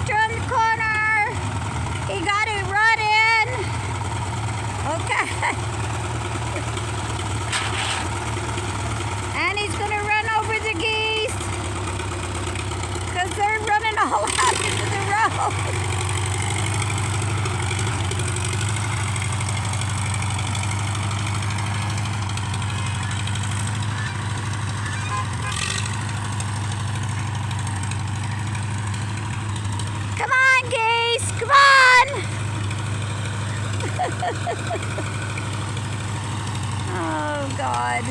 collector on the corner. He got it running. Okay. And he's going to run over the geese because they're running all out into the road. Come on, geese, come on! Oh, God.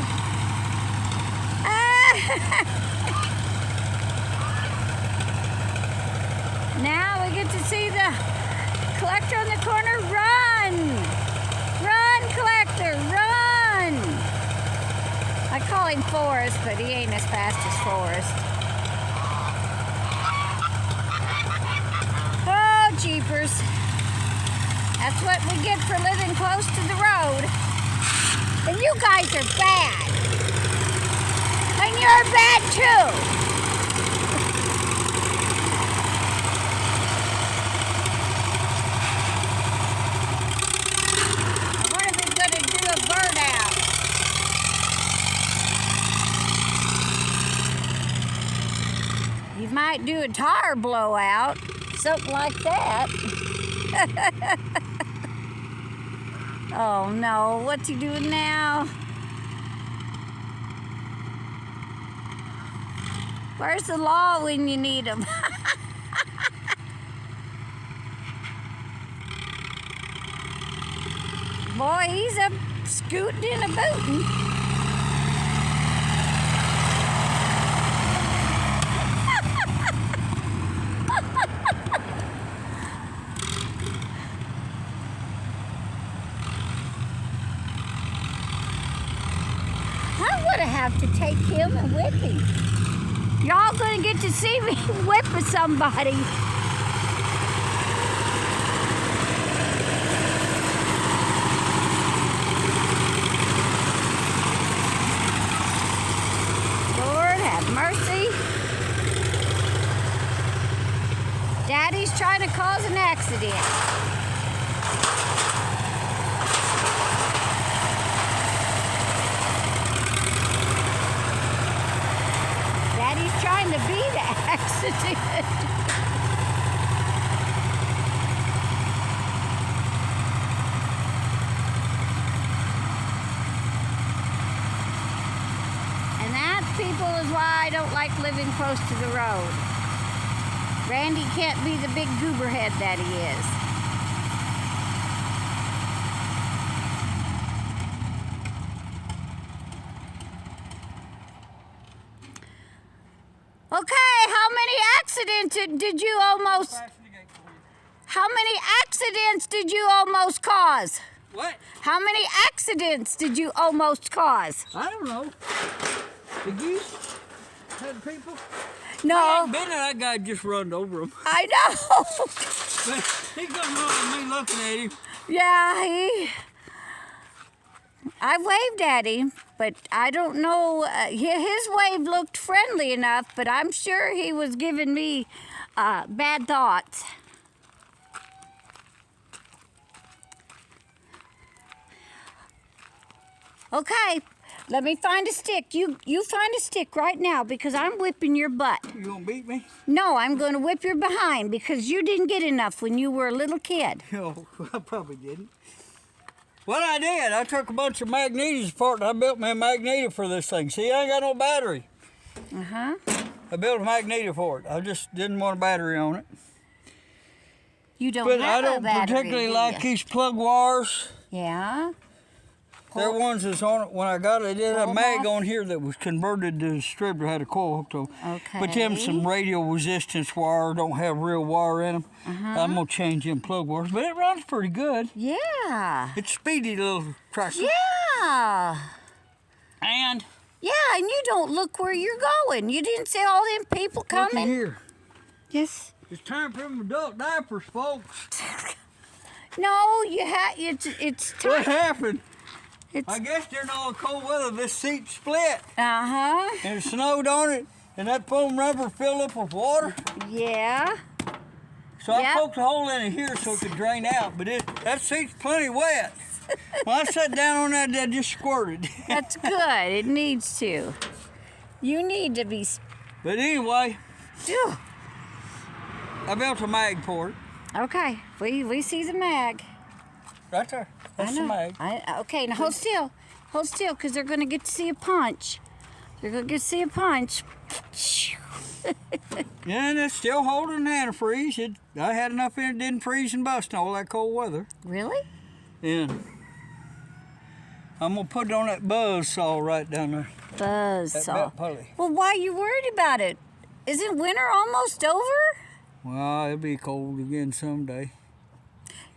Now we get to see the collector on the corner run! Run, collector, run! I call him Forrest, but he ain't as fast as Forrest. Oh, jeepers. That's what we get for living close to the road. And you guys are bad. And you're bad too. I wonder if he's going to do a burnout. You might do a tire blowout. Something like that. Oh no, what's he doing now? Where's the law when you need him? Boy, he's up scooting and a booting. I have to take him and whip him. Y'all gonna get to see me whip somebody. Lord have mercy. Daddy's trying to cause an accident. Daddy's trying to be the accident. And that, people, is why I don't like living close to the road. Randy can't be the big goober head that he is. Okay, how many accidents did you almost... How many accidents did you almost cause? What? How many accidents did you almost cause? I don't know. The geese had people? No. I ain't been there, that guy just run over him. I know. But he come on me looking at him. Yeah, I waved at him, but I don't know. His wave looked friendly enough, but I'm sure he was giving me bad thoughts. Okay, let me find a stick. You find a stick right now because I'm whipping your butt. You gonna beat me? No, I'm going to whip your behind because you didn't get enough when you were a little kid. Oh, I probably didn't. What I did, I took a bunch of magnesium apart and I built me a magneto for this thing. See, I ain't got no battery. Uh-huh. I built a magneto for it. I just didn't want a battery on it. You don't But have I don't a battery, particularly do like ya? these plug wires. Yeah. They're ones that's on it. When I got it, they did a Pull mag off? on here that was converted to a distributor, had a coil hooked on. Okay. But them some radio resistance wire, don't have real wire in them. I'm gonna change them plug wires, but it runs pretty good. Yeah. It's a speedy little tractor. Yeah. And Yeah, and you don't look where you're going. You didn't see all them people looky coming? here. Yes. It's time for them adult diapers, folks. No, it's time. What happened? It's I guess during all the cold weather, this seat split. uh-huh. And it snowed on it, and that foam rubber filled up with water. Yeah. So I Yep. poked a hole in it here so it could drain out, but that seat's plenty wet. When I sat down on that, that just squirted. That's good. It needs to. You need to be. But anyway, Phew. I built a mag for it. Okay, we see the mag. Right there. That's the mag. Okay, now hold still. Hold still, because they're going to get to see a punch. They're going to get to see a punch. Yeah, and it's still holding antifreeze. I had enough in it, didn't freeze and bust in all that cold weather. Really? And I'm going to put it on that buzz saw right down there. Buzz That saw. belt pulley. Well, why are you worried about it? Isn't winter almost over? Well, it'll be cold again someday.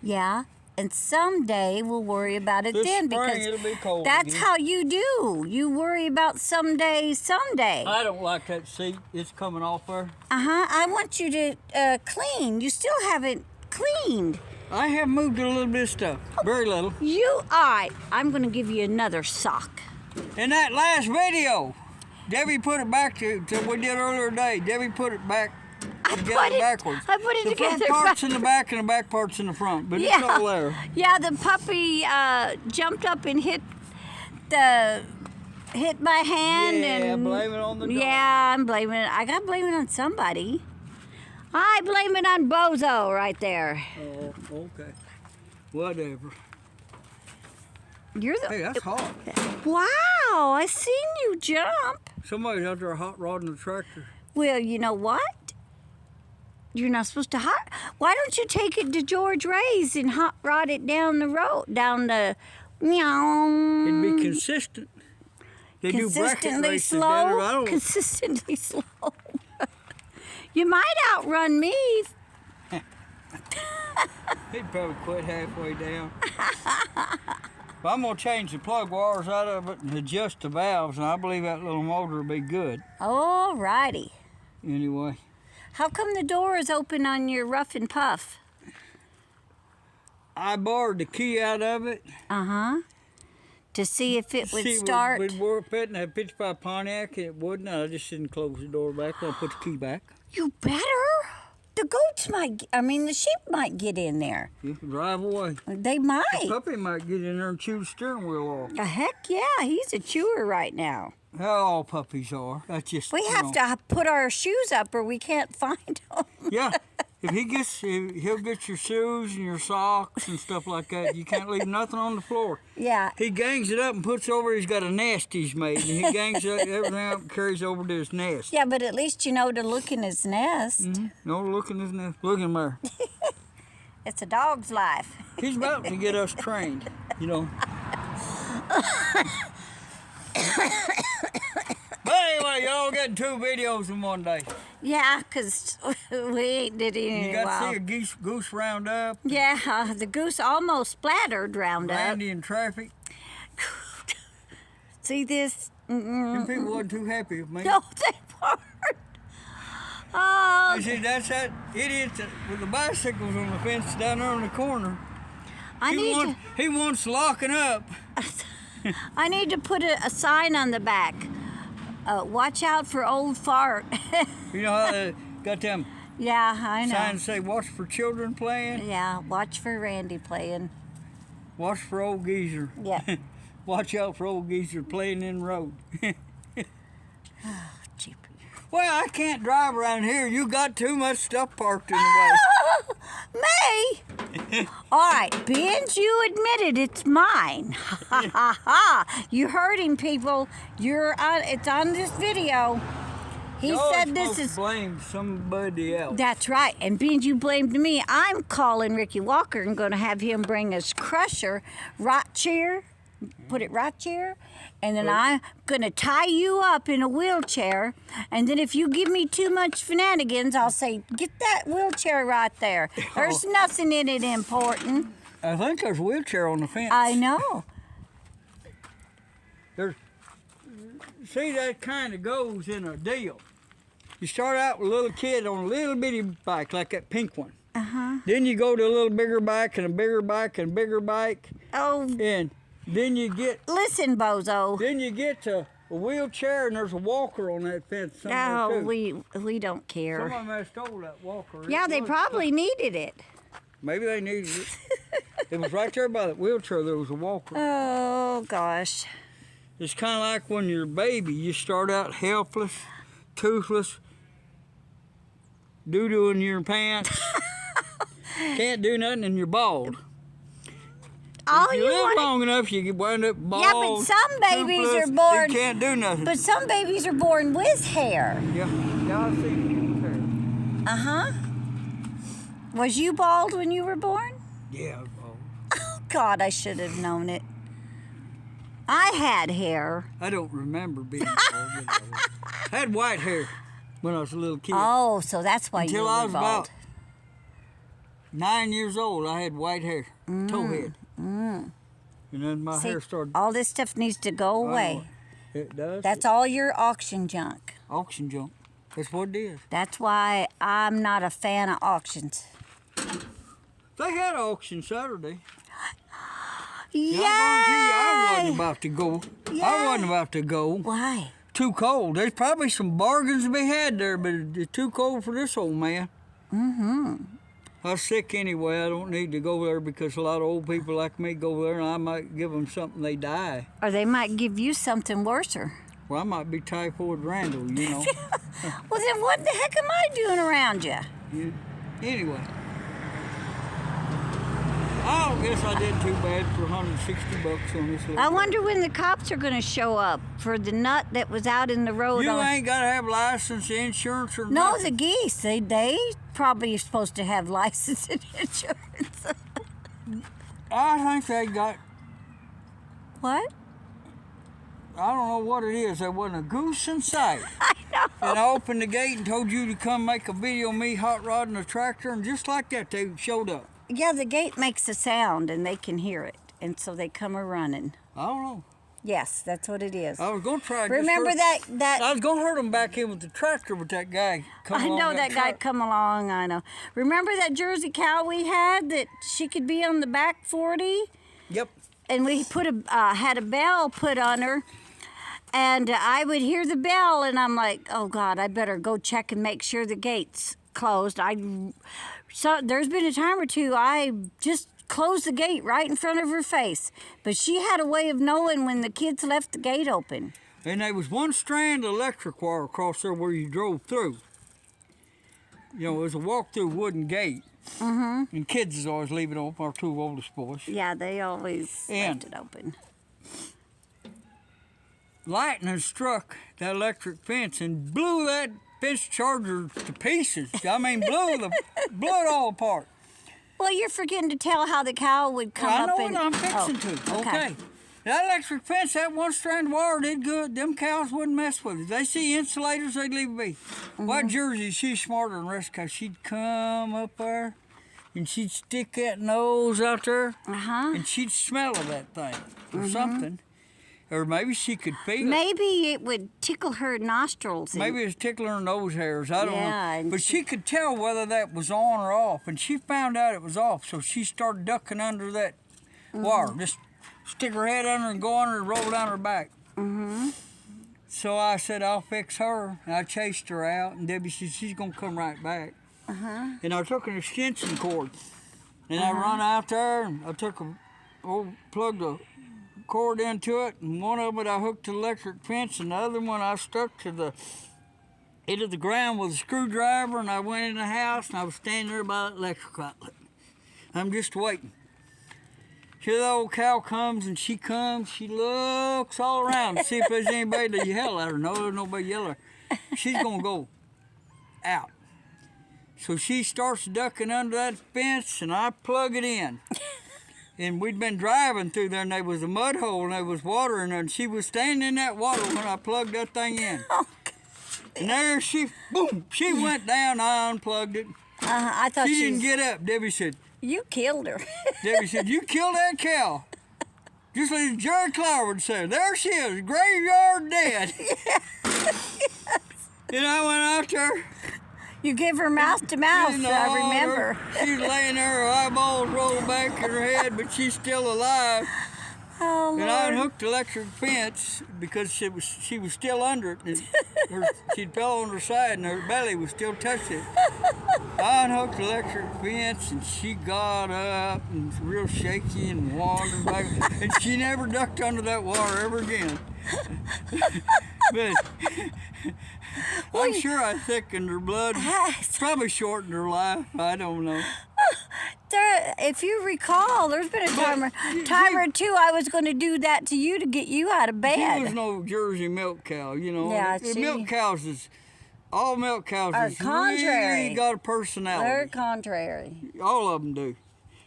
Yeah, and someday we'll worry about it This then spring because it'll be cold that's again. how you do. You worry about someday. I don't like that seat. It's coming off there. I want you to clean. You still haven't cleaned. I have moved a little bit of stuff. Very little. All right, I'm going to give you another sock. In that last video, Debbie put it back to we did earlier today. Debbie put it back together backwards. I put it the together front part's in the back and the back part's in the front, but it's all there. Yeah, the puppy jumped up and hit my hand. Yeah, and blame it on the dog. Yeah, I'm blaming it. I got to blame it on somebody. I blame it on Bozo right there. Oh, okay. Whatever. You're the. Hey, that's hot. Wow, I seen you jump. Somebody's out there hot rodding the tractor. Well, you know what? You're not supposed to hot. Why don't you take it to George Ray's and hot rod it down the road, down the meow. It'd be consistent. They do bracket Consistently races slow. down there. I don't. Consistently slow. You might outrun me. He'd probably quit halfway down. But I'm gonna change the plug wires out of it and adjust the valves, and I believe that little motor will be good. All righty. Anyway. How come the door is open on your rough and puff? I borrowed the key out of it. To see if it would See, start. We'd work it and I pitched by Pontiac and it wouldn't. I just didn't close the door back. I'll put the key back. You better. The goats the sheep might get in there. You can drive away. They might. The puppy might get in there and chew the steering wheel off. Heck yeah, he's a chewer right now. How all puppies are. That's just. We have to put our shoes up or we can't find them. Yeah. He'll get your shoes and your socks and stuff like that. You can't leave nothing on the floor. Yeah. He gangs it up and puts it over. He's got a nest he's made, and he gangs everything up and carries over to his nest. Yeah, but at least you know to look in his nest. No, look in his nest. Look in there. It's a dog's life. He's about to get us trained, you know. But anyway, y'all getting 2 videos in one day. Yeah, 'cause we ain't did it in You a got while. to see a goose round up. Yeah, the goose almost splattered round up. Randy in traffic. See this? Them people wasn't too happy with me. No, they weren't. Oh, You see, that's that idiot with the bicycles on the fence down there in the corner. He wants locking up. I need to put a sign on the back. Watch out for old fart. You know how they got them Yeah, I know. signs say, watch for children playing, Yeah, watch for Randy playing. watch for old geezer. Yeah. Watch out for old geezer playing in the road. Jeepers. Well, I can't drive around here. You got too much stuff parked in the way. Me? All right, Benj, you admitted it's mine. Ha ha ha! You heard him, people. It's on this video. He Y'all said are this supposed is. to blame somebody else. That's right. And Benj, you blamed me. I'm calling Ricky Walker and going to have him bring us Crusher right chair. Put it right chair. And then I'm going to tie you up in a wheelchair. And then if you give me too much shenanigans, I'll say, get that wheelchair right there. There's nothing in it important. I think there's a wheelchair on the fence. I know. See, that kind of goes in a deal. You start out with a little kid on a little bitty bike, like that pink one. Then you go to a little bigger bike and a bigger bike and a bigger bike. Oh, And then you get listen, Bozo. Then you get to a wheelchair and there's a walker on that fence somewhere No, too. we don't care. Somebody may have stole that walker. Yeah, they probably needed it. Maybe they needed it. It was right there by that wheelchair. There was a walker. Oh gosh. It's kind of like when you're a baby. You start out helpless, toothless, doo-doo in your pants. Can't do nothing and you're bald. All If you live long enough, you wind up bald. Yeah, but some babies toothless, are born. You can't do nothing. But some babies are born with hair. Yeah, I've seen it with hair. Uh-huh. Was you bald when you were born? Yeah, I was bald. Oh, God, I should have known it. I had hair. I don't remember being bald. I had white hair when I was a little kid. Oh, so that's why you Until were I was bald. about 9 years old, I had white hair, towhead. And then my hair started. All this stuff needs to go away. It does. That's all your auction junk. Auction junk. That's what it is. That's why I'm not a fan of auctions. They had auction Saturday. Yeah. I wasn't about to go. Yay. I wasn't about to go. Why? Too cold. There's probably some bargains to be had there, but it's too cold for this old man. Mm-hmm. I was sick anyway. I don't need to go there because a lot of old people like me go there and I might give them something they die. Or they might give you something worser. Well, I might be typhoid Randall, you know. Well, then what the heck am I doing around you? Anyway. I don't guess I did too bad for $160 on this little I wonder when the cops are going to show up for the nut that was out in the road. You ain't got to have license, insurance, or No, nothing. the geese. They probably are supposed to have license and insurance. I think they got, What? I don't know what it is. There wasn't a goose in sight. I know. And I opened the gate and told you to come make a video of me hot rodding a tractor, and just like that, they showed up. Yeah, the gate makes a sound and they can hear it, and so they come a running. I don't know. Yes, that's what it is. I was going to try to Remember that I was going to hurt him back in with the tractor, but that guy come I along know that guy come along. I know. Remember that Jersey cow we had that she could be on the back 40, Yep. and we put had a bell put on her, and I would hear the bell, and I'm like, oh God, I better go check and make sure the gate's closed. So there's been a time or two I just closed the gate right in front of her face, but she had a way of knowing when the kids left the gate open. And there was one strand of electric wire across there where you drove through. You know, it was a walk-through wooden gate. Mm-hmm. And kids is always leaving it open, our two oldest boys. Yeah, they always left it open. Lightning struck that electric fence and blew that fence charger to pieces. I mean, blew it all apart. Well, you're forgetting to tell how the cow would come I up know and... what I'm fixing to. Okay. That electric fence, that one strand of wire did good. Them cows wouldn't mess with it. They see insulators, they'd leave it be. White Jersey, she's smarter than the rest because she'd come up there and she'd stick that nose out there and she'd smell of that thing or something. Or maybe she could feel it. Maybe it would tickle her nostrils. Maybe it's tickling her nose hairs. I don't Yeah, know. But she could tell whether that was on or off. And she found out it was off. So she started ducking under that wire. Just stick her head under and go under and roll down her back. So I said, I'll fix her. And I chased her out. And Debbie said, she's going to come right back. And I took an extension cord. And I run out there. And I took plugged a cord into it, and one of it I hooked to the electric fence, and the other one I stuck to the end of the ground with a screwdriver, and I went in the house, and I was standing there by the electric outlet. I'm just waiting. Here the old cow comes, and she looks all around to see if there's anybody to yell at her. No, there's nobody yell at her. She's gonna go out. So she starts ducking under that fence, and I plug it in. And we'd been driving through there, and there was a mud hole, and there was water in there, and she was standing in that water when I plugged that thing in. And there boom, she went down, I unplugged it. I thought she didn't get up. Debbie said, you killed her. Debbie said, you killed that cow. Just like Jerry Clower would say, there she is, graveyard dead. And I went out there. You give her mouth to mouth, I remember. She's laying there, her eyeballs rolled back in her head, but she's still alive. Oh, Lord. And I unhooked the electric fence because she was still under it. And she'd fell on her side and her belly was still touching it. I unhooked the electric fence and she got up and was real shaky and wandered back. And she never ducked under that water ever again. But I'm sure I thickened her blood. Probably shortened her life. I don't know. If you recall, there's been a time or two I was going to do that to you to get you out of bed. She was no Jersey milk cow, you know. Yeah, Milk cows is, all milk cows are is contrary. really got a personality. They're contrary. All of them do.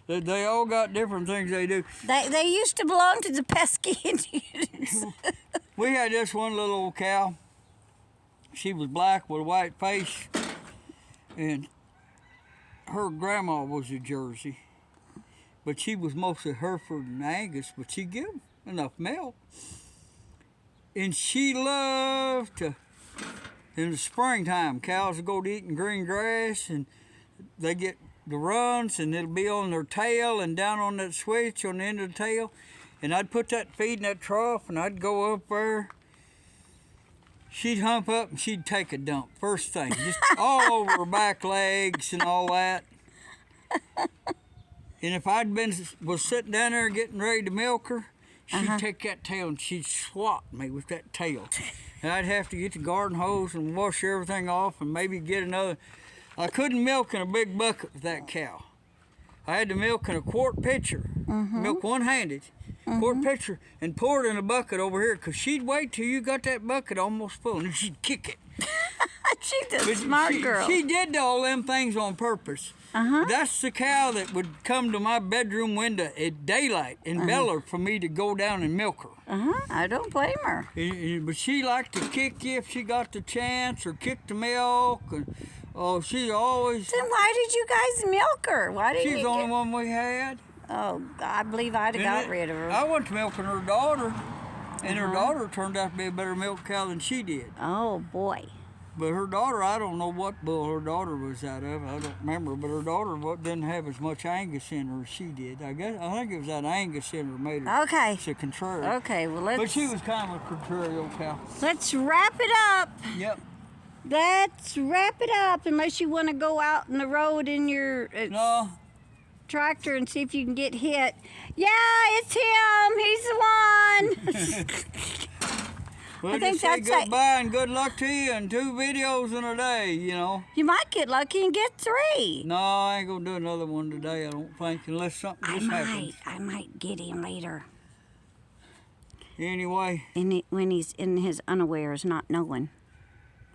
They all got different things they do. They used to belong to the pesky Indians. We had this one little old cow. She was black with a white face, and her grandma was a Jersey, but she was mostly Hereford and Angus, but she give enough milk. And she loved to, in the springtime, cows will go to eating green grass, and they get the runs, and it'll be on their tail and down on that switch on the end of the tail. And I'd put that feed in that trough, and I'd go up there. She'd hump up and she'd take a dump first thing, just all over her back legs and all that. And if was sitting down there getting ready to milk her, she'd take that tail and she'd swat me with that tail. And I'd have to get the garden hose and wash everything off and maybe get another. I couldn't milk in a big bucket with that cow. I had to milk in a quart pitcher, milk one-handed. Quart pitcher, and pour it in a bucket over here, because she'd wait till you got that bucket almost full, and then she'd kick it. She's a smart girl. She did all them things on purpose. That's the cow that would come to my bedroom window at daylight and bell her for me to go down and milk her. I don't blame her. But she liked to kick you if she got the chance, or kick the milk. And, she always... Then why did you guys milk her? Why did She's the only one we had. Oh, I believe I'd have got rid of her. I went to milking her daughter, and her daughter turned out to be a better milk cow than she did. Oh, boy. But her daughter, I don't know what bull her daughter was out of. I don't remember. But her daughter didn't have as much Angus in her as she did. I think it was that Angus in her made her. Okay. It's a contrary. Okay, well, let's... But she was kind of a contrarian cow. Let's wrap it up. Yep. Let's wrap it up, unless you want to go out in the road in your... No. Tractor and see if you can get hit. Yeah, it's him. He's the one. Well, just say goodbye and good luck to you, and 2 videos in a day, you know. You might get lucky and get 3. No, I ain't gonna do another one today, I don't think, unless something just happens. I might get him later. Anyway. When he's in his unawares, not knowing.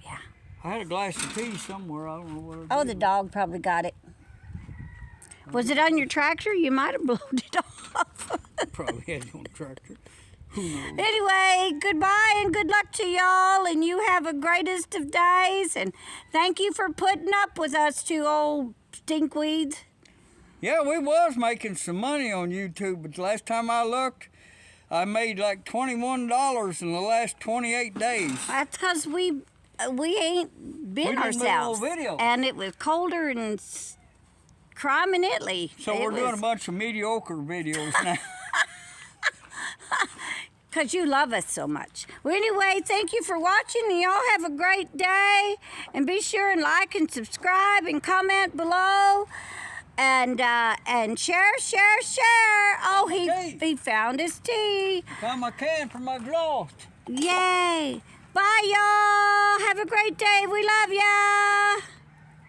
Yeah. I had a glass of tea somewhere. I don't know what it is. Oh, the dog probably got it. Was it on your tractor? You might have blown it off. Probably had it on the tractor. Who knows? Anyway, goodbye and good luck to y'all, and you have a greatest of days. And thank you for putting up with us 2 old stinkweeds. Yeah, we was making some money on YouTube, but the last time I looked, I made like $21 in the last 28 days. That's because we ain't been ourselves. We didn't make no video. And it was colder and crime in Italy. So we're doing a bunch of mediocre videos now. Because you love us so much. Well, anyway, thank you for watching, and y'all have a great day. And be sure and like and subscribe and comment below. And share. Oh, he found his tea. Found my can for my gloss. Yay. Bye, y'all. Have a great day. We love ya.